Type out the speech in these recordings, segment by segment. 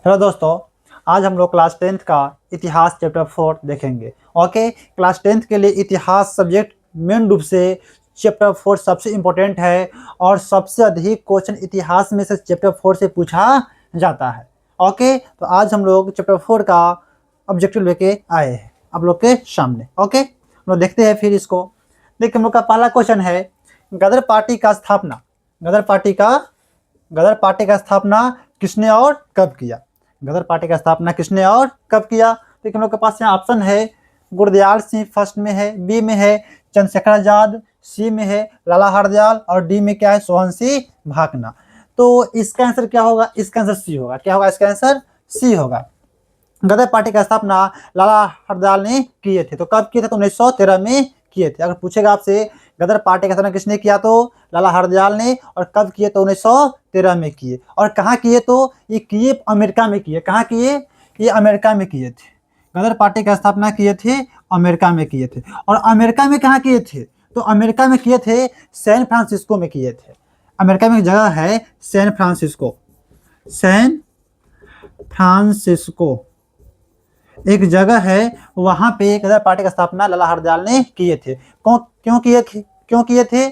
Hello दोस्तों, आज हम लोग क्लास 10th का इतिहास चैप्टर 4 देखेंगे। ओके, क्लास 10th के लिए इतिहास सब्जेक्ट मेन रूप से चैप्टर 4 सबसे इम्पोर्टेंट है और सबसे अधिक क्वेश्चन इतिहास में से चैप्टर 4 से पूछा जाता है। ओके, तो आज हम लोग चैप्टर 4 का ऑब्जेक्टिव लेके आए हैं आप लोग के सामने। ओके, हम लोग देखते हैं फिर इसको। देखिए, हम लोग का पहला क्वेश्चन है, गदर पार्टी का स्थापना गदर पार्टी का स्थापना किसने और कब किया? गदर पार्टी का स्थापना किसने और कब किया? तो हम लोग के पास यहाँ ऑप्शन है, गुरदयाल सिंह फर्स्ट में है, बी में है चंद्रशेखर आजाद, सी में है लाला हरदयाल और डी में क्या है सोहन सिंह भाकना। तो इसका आंसर क्या होगा? इसका आंसर सी होगा। क्या होगा इसका आंसर? सी होगा। गदर पार्टी का स्थापना लाला हरदयाल ने किए थे। तो कब किए थे? तो 1913 में किए थे। अगर पूछेगा आपसे गदर पार्टी का स्थापना किसने किया, तो लाला हरदयाल ने। और कब किए? तो 1913 में किए। और कहाँ किए? तो ये किए अमेरिका में किए। कहाँ किए? ये अमेरिका में किए थे। गदर पार्टी का स्थापना किए थे अमेरिका में किए थे। और अमेरिका में कहाँ किए थे? तो अमेरिका में किए थे सैन फ्रांसिस्को में किए थे। अमेरिका में एक जगह है सैन फ्रांसिस्को एक जगह है, वहां पे गदर पार्टी का स्थापना लाला हरदयाल ने किए थे। क्यों किए थे?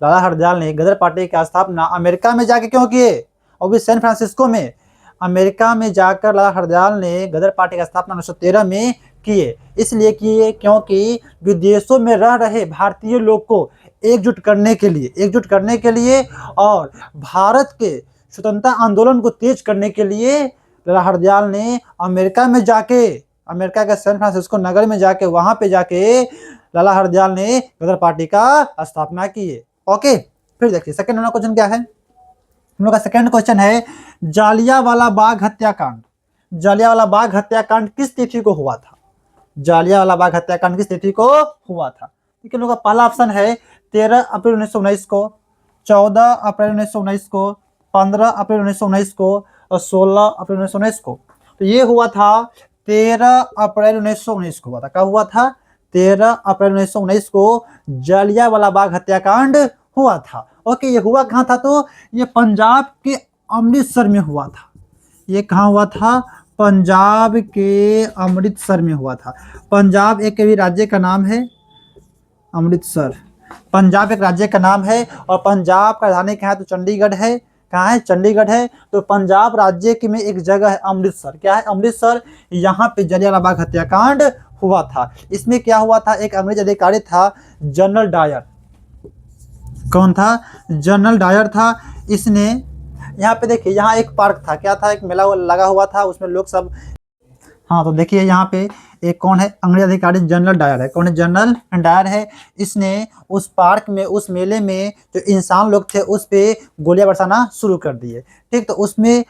लाला हरदयाल ने गदर पार्टी का स्थापना अमेरिका में जाके क्यों किए? और भी सैन फ्रांसिस्को में। अमेरिका में जाकर लाला हरदयाल ने गदर पार्टी का स्थापना 1913 में किए। इसलिए किए क्योंकि विदेशों में रह रहे भारतीय लोग को एकजुट करने के लिए और भारत के स्वतंत्रता आंदोलन को तेज करने के लिए लाला हरदयाल ने अमेरिका के सैन फ्रांसिस्को नगर में जाके वहां पे जाके लाला हरदयाल ने गदर पार्टी का स्थापना की है। ओके, फिर देखिए सेकंड वाला क्वेश्चन क्या है। हम लोग का सेकंड क्वेश्चन है, जालियांवाला बाग हत्याकांड किस तिथि को हुआ था? जालियांवाला बाग हत्याकांड किस तिथि को हुआ था? ठीक है, लोग का पहला ऑप्शन है 13 अप्रैल 1919 को, 14 अप्रैल 1919 को, 15 अप्रैल 1919 को और 16 अप्रैल 1919 को। तो ये हुआ था 13 अप्रैल 1919 को हुआ था। कब हुआ था? 13 अप्रैल 1919 को जालियांवाला बाग हत्याकांड हुआ था। ओके, ये हुआ कहाँ था? तो ये पंजाब के अमृतसर में हुआ था। ये कहाँ हुआ था? पंजाब के अमृतसर में हुआ था। पंजाब एक भी राज्य का नाम है, अमृतसर। पंजाब एक राज्य का नाम है और पंजाब का राजधानी कहाँ है? तो चंडीगढ़ है। कहाँ है? चंडीगढ़ है। तो पंजाब राज्य की में एक जगह है अमृतसर। क्या है? अमृतसर। यहाँ पे जलियांवाला बाग हत्याकांड हुआ था। इसमें क्या हुआ था? एक अंग्रेज अधिकारी था जनरल डायर। कौन था? जनरल डायर था। इसने यहाँ पे देखिए, यहाँ एक पार्क था। क्या था? एक मेला लगा हुआ था, उसमें लोग सब। हाँ, तो देखिए यहाँ पे एक कौन है? अंग्रेज अधिकारी जनरल डायर है। कौन है? जनरल डायर है। इसने उस पार्क में, उस मेले में जो इंसान लोग थे उस पे गोलियां बरसाना शुरू कर दिए। ठीक, तो उसमें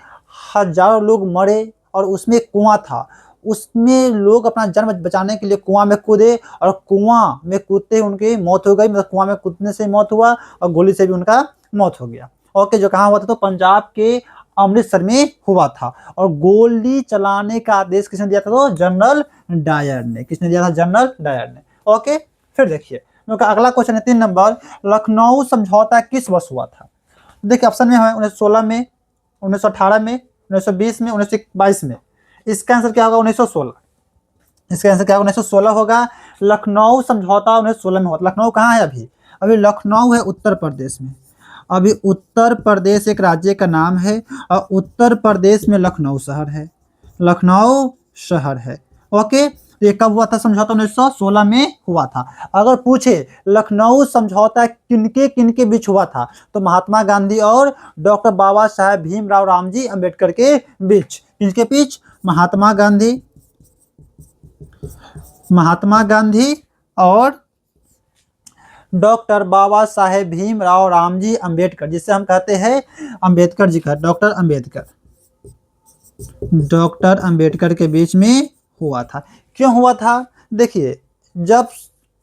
हजारों लोग मरे और उसमें कुआं था। उसमें लोग अपना जान बचाने के लिए कुआं में कूदे और कुआं में कूदते उनकी मौत हो गई। मतलब कुआं में कूदने से मौत हुआ और गोली से भी उनका मौत हो गया। ओके, जो कहाँ हुआ था? तो पंजाब के अमृतसर में हुआ था। और गोली चलाने का आदेश किसने दिया था? तो जनरल डायर ने। किसने दिया था? जनरल डायर ने। ओके, फिर देखिए अगला क्वेश्चन है 3 नंबर, लखनऊ समझौता किस वर्ष हुआ था? देखिए ऑप्शन में है 1916 में, 1918 में, 1920 में, 1922 में। इसका आंसर क्या होगा? 1916। इसका आंसर क्या होगा? 1916 होगा। लखनऊ समझौता 1916 में हुआ। लखनऊ कहाँ है अभी? अभी लखनऊ है उत्तर प्रदेश में। अभी उत्तर प्रदेश एक राज्य का नाम है और उत्तर प्रदेश में लखनऊ शहर है। लखनऊ शहर है। ओके, तो ये कब हुआ था समझौता? 1916 में हुआ था। अगर पूछे लखनऊ समझौता किनके किनके बीच हुआ था, तो महात्मा गांधी और डॉक्टर बाबा साहेब भीमराव रामजी अंबेडकर के बीच। किसके बीच? महात्मा गांधी और डॉक्टर बाबा साहेब भीमराव रामजी अंबेडकर, जिसे हम कहते हैं अंबेडकर जी का, डॉक्टर अंबेडकर के बीच में हुआ था। क्यों हुआ था? देखिए, जब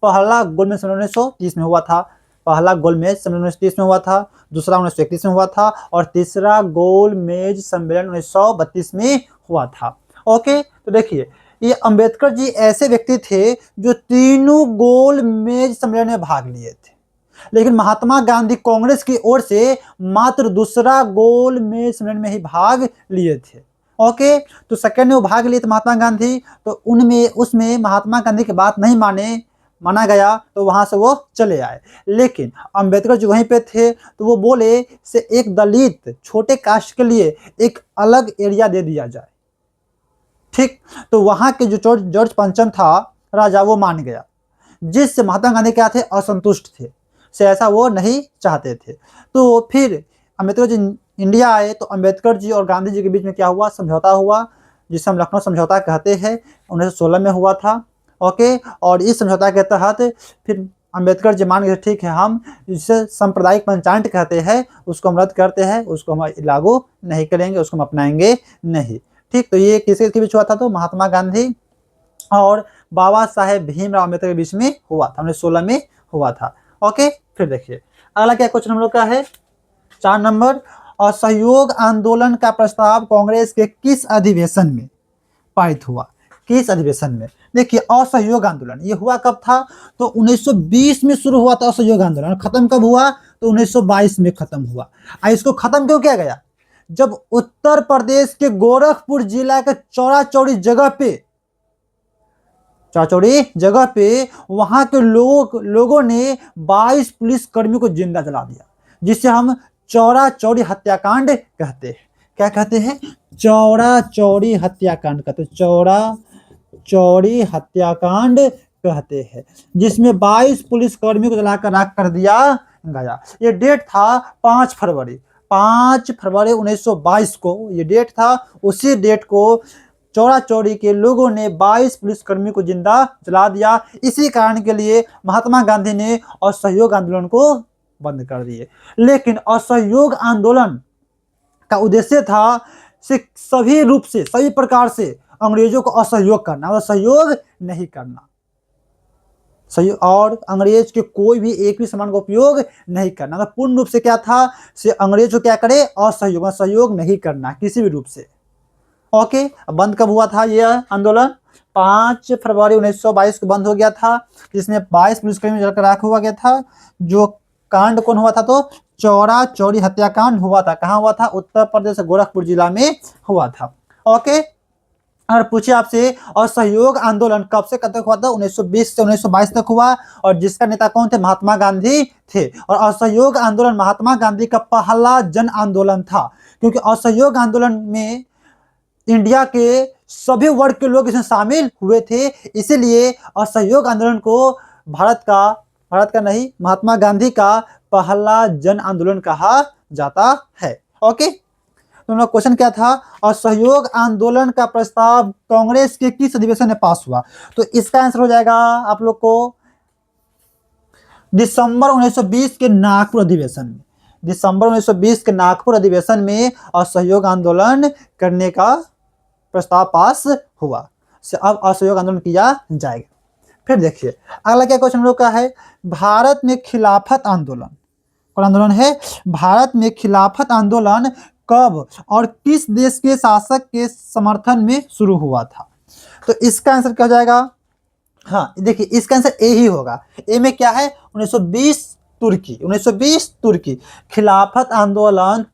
पहला गोलमेज सम्मेलन 1930 में हुआ था, पहला गोलमेज सम्मेलन 1930 में हुआ था, दूसरा 1931 में हुआ था और तीसरा गोलमेज सम्मेलन 1932 में हुआ था। ओके, तो देखिए ये अंबेडकर जी ऐसे व्यक्ति थे जो तीनों गोलमेज सम्मेलन में भाग लिए थे, लेकिन महात्मा गांधी कांग्रेस की ओर से मात्र दूसरा गोलमेज सम्मेलन में ही भाग लिए थे। ओके, तो सेकंड में वो भाग लिए थे महात्मा गांधी, तो उनमें उसमें महात्मा गांधी की बात नहीं माना गया, तो वहां से वो चले आए। लेकिन अंबेडकर जी वहीं पे थे, तो वो बोले से एक दलित छोटे कास्ट के लिए एक अलग एरिया दे दिया जाए। ठीक, तो वहां के जो जॉर्ज पंचम था राजा, वो मान गया, जिससे महात्मा गांधी क्या थे, असंतुष्ट थे, से ऐसा वो नहीं चाहते थे। तो फिर अंबेडकर जी इंडिया आए, तो अंबेडकर जी और गांधी जी के बीच में क्या हुआ, समझौता हुआ, जिसे हम लखनऊ समझौता कहते हैं, 1916 में हुआ था। ओके, और इस समझौता के तहत फिर अंबेडकर जी मान गए, ठीक है, हम जिसे सांप्रदायिक पंचायत कहते हैं उसको हम रद्द करते हैं, उसको हम लागू नहीं करेंगे, उसको हम अपनाएंगे नहीं। ठीक, तो ये किसके बीच हुआ था, तो महात्मा गांधी और बाबा साहेब भीमराव अम्बेडकर के बीच में हुआ था, 1916 में हुआ था। ओके, फिर देखिए अगला क्या क्वेश्चन हम लोग का है, 4 नंबर, असहयोग आंदोलन का प्रस्ताव कांग्रेस के किस अधिवेशन में पारित हुआ, किस अधिवेशन में। देखिए असहयोग आंदोलन ये हुआ कब था, तो 1920 में शुरू हुआ था असहयोग आंदोलन, खत्म कब हुआ, तो 1922 में खत्म हुआ। इसको खत्म क्यों किया गया, जब उत्तर प्रदेश के गोरखपुर जिला के चौरा चौड़ी जगह पे वहां के लोगों ने 22 पुलिस कर्मियों को जिंदा जला दिया, जिसे हम चौरा चौड़ी हत्याकांड कहते हैं। क्या कहते हैं, चौरा चौड़ी हत्याकांड कहते हैं, चौरा चौड़ी हत्याकांड कहते हैं, जिसमें 22 पुलिस कर्मियों को जलाकर राख कर दिया गया। ये डेट था 5 फरवरी 1922 को, ये डेट था। उसी डेट को चौरा चौड़ी के लोगों ने 22 पुलिसकर्मियों को जिंदा जला दिया। इसी कारण के लिए महात्मा गांधी ने असहयोग आंदोलन को बंद कर दिए। लेकिन असहयोग आंदोलन का उद्देश्य था सभी रूप से, सभी प्रकार से अंग्रेजों को असहयोग करना, और सहयोग नहीं करना, सहयोग, और अंग्रेज के कोई भी एक भी सामान का उपयोग नहीं करना। मतलब पूर्ण रूप से क्या था, से अंग्रेज को क्या करे, असहयोग, सहयोग नहीं करना किसी भी रूप से। ओके, बंद कब हुआ था ये आंदोलन, 5 फरवरी 1922 को बंद हो गया था, जिसमें 22 पुलिसकर्मी जलकर राख हुआ गया था। जो कांड कौन हुआ था, तो चौरा चौड़ी हत्याकांड हुआ था। कहाँ हुआ था, उत्तर प्रदेश गोरखपुर जिला में हुआ था। ओके, अगर पूछे आपसे असहयोग आंदोलन कब से कब तक हुआ था, 1920 से 1922 तक हुआ, और जिसका नेता कौन थे, महात्मा गांधी थे। और असहयोग आंदोलन महात्मा गांधी का पहला जन आंदोलन था, क्योंकि असहयोग आंदोलन में इंडिया के सभी वर्ग के लोग इसमें शामिल हुए थे। इसीलिए असहयोग आंदोलन को भारत का नहीं, महात्मा गांधी का पहला जन आंदोलन कहा जाता है। ओके, तो क्वेश्चन क्या था, असहयोग आंदोलन का प्रस्ताव कांग्रेस के किस अधिवेशन में पास हुआ, तो इसका आंसर हो जाएगा आप लोग को दिसंबर 1920 के नागपुर अधिवेशन में। दिसंबर 1920 के नागपुर अधिवेशन में असहयोग आंदोलन करने का प्रस्ताव पास हुआ, से अब असहयोग आंदोलन किया जाएगा। फिर देखिए अगला क्या क्वेश्चन हम लोग का है, भारत में खिलाफत आंदोलन, कौन आंदोलन है, भारत में खिलाफत आंदोलन कब और किस देश के शासक के समर्थन में शुरू हुआ था, तो इसका आंसर क्या हो जाएगा, हाँ देखिए इसका आंसर ए ही होगा। ए में क्या है, 1920 तुर्की, 1920 तुर्की खिलाफत आंदोलन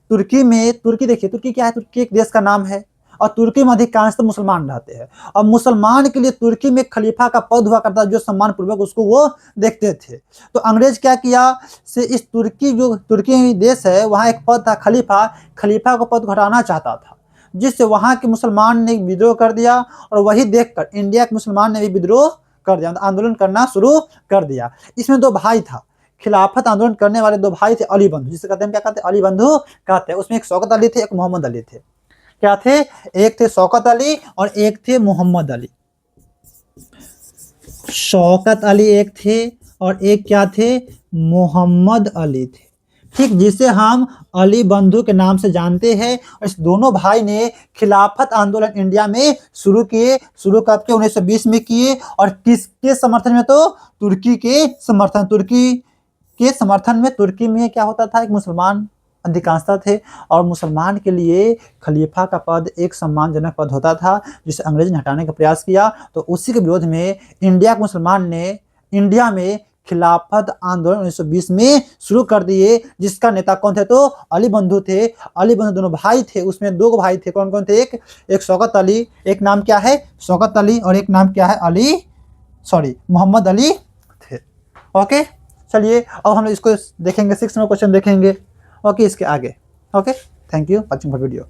तुर्की में, तुर्की देखिए, तुर्की क्या है, तुर्की एक देश का नाम है, और तुर्की में अधिकांशतः मुसलमान रहते हैं, और मुसलमान के लिए तुर्की में खलीफा का पद हुआ करता, जो सम्मान पूर्वक उसको वो देखते थे। तो अंग्रेज क्या किया, से इस तुर्की देश है, वहाँ एक पद था खलीफा को पद घटाना चाहता था, जिससे वहाँ के मुसलमान ने विद्रोह कर दिया, और वही देखकर इंडिया के मुसलमान ने भी विद्रोह कर दिया, आंदोलन करना शुरू कर दिया। इसमें 2 भाई था, खिलाफत आंदोलन करने वाले 2 भाई थे, अली बंधु, जिसे कहते हैं, क्या कहते हैं, अली बंधु कहते हैं। उसमें एक शौकत अली थे, एक मोहम्मद अली थे। क्या थे, एक थे शौकत अली और एक थे मोहम्मद अली। शौकत अली एक थे और एक क्या थे, मोहम्मद अली थे, ठीक, जिसे हम अली बंधु के नाम से जानते हैं। और इस दोनों भाई ने खिलाफत आंदोलन इंडिया में शुरू कब के 1920 में किए, और किसके समर्थन में, तो तुर्की के समर्थन में। तुर्की में क्या होता था, एक मुसलमान अधिकांशता थे, और मुसलमान के लिए खलीफा का पद एक सम्मानजनक पद होता था, जिसे अंग्रेज ने हटाने का प्रयास किया। तो उसी के विरोध में इंडिया के मुसलमान ने इंडिया में खिलाफत आंदोलन 1920 में शुरू कर दिए, जिसका नेता कौन थे? तो अली बंधु थे। अली बंधु दोनों भाई थे, उसमें दो भाई थे, कौन कौन थे? एक शौकत अली, एक नाम क्या है? शौकत अली, और एक नाम क्या है? मोहम्मद अली थे। ओके, चलिए अब हम लोग इसको देखेंगे, 6 नंबर क्वेश्चन देखेंगे। ओके, इसके आगे। Okay, thank you watching for video.